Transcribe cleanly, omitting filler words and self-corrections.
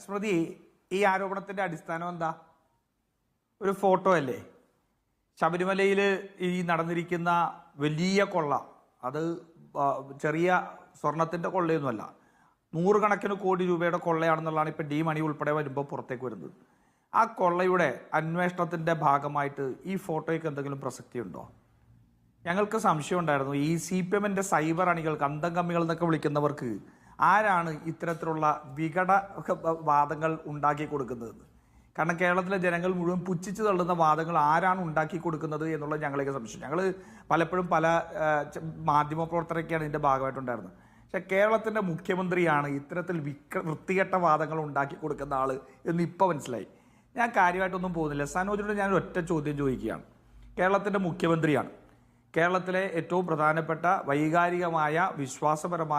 സ്മൃതി, ഈ ആരോപണത്തിന്റെ അടിസ്ഥാനം എന്താ? ഒരു ഫോട്ടോ അല്ലേ? ശബരിമലയിൽ ഈ നടന്നിരിക്കുന്ന വലിയ കൊള്ള, അത് ചെറിയ സ്വർണത്തിന്റെ കൊള്ളയൊന്നുമല്ല, നൂറുകണക്കിന് കോടി രൂപയുടെ കൊള്ളയാണെന്നുള്ളതാണ് ഇപ്പം ഡി മണി ഉൾപ്പെടെ വരുമ്പോൾ പുറത്തേക്ക് വരുന്നത്. ആ കൊള്ളയുടെ അന്വേഷണത്തിന്റെ ഭാഗമായിട്ട് ഈ ഫോട്ടോയ്ക്ക് എന്തെങ്കിലും പ്രസക്തി ഉണ്ടോ? ഞങ്ങൾക്ക് സംശയം ഉണ്ടായിരുന്നു, ഈ CPM-ന്റെ സൈബർ അണികൾക്ക്, അന്തംകമ്മികൾ എന്നൊക്കെ വിളിക്കുന്നവർക്ക് ആരാണ് ഇത്തരത്തിലുള്ള വികട വാദങ്ങൾ ഉണ്ടാക്കി കൊടുക്കുന്നതെന്ന്. കാരണം കേരളത്തിലെ ജനങ്ങൾ മുഴുവൻ പുച്ഛിച്ച് തള്ളുന്ന വാദങ്ങൾ ആരാണ് ഉണ്ടാക്കി കൊടുക്കുന്നത് എന്നുള്ളത് ഞങ്ങളൊക്കെ സംശയം. ഞങ്ങൾ പലപ്പോഴും പല മാധ്യമപ്രവർത്തകരൊക്കെയാണ് ഇതിൻ്റെ ഭാഗമായിട്ടുണ്ടായിരുന്നത്. പക്ഷേ കേരളത്തിൻ്റെ മുഖ്യമന്ത്രിയാണ് ഇത്തരത്തിൽ വൃത്തികെട്ട വാദങ്ങൾ ഉണ്ടാക്കി കൊടുക്കുന്ന ആൾ എന്ന് ഇപ്പോൾ മനസ്സിലായി. ഞാൻ കാര്യമായിട്ടൊന്നും പോകുന്നില്ല. സനോജിനോട് ഞാൻ ഒറ്റ ചോദ്യം ചോദിക്കുകയാണ്. കേരളത്തിൻ്റെ മുഖ്യമന്ത്രിയാണ്, കേരളത്തിലെ ഏറ്റവും പ്രധാനപ്പെട്ട വൈകാരികമായ വിശ്വാസപരമായ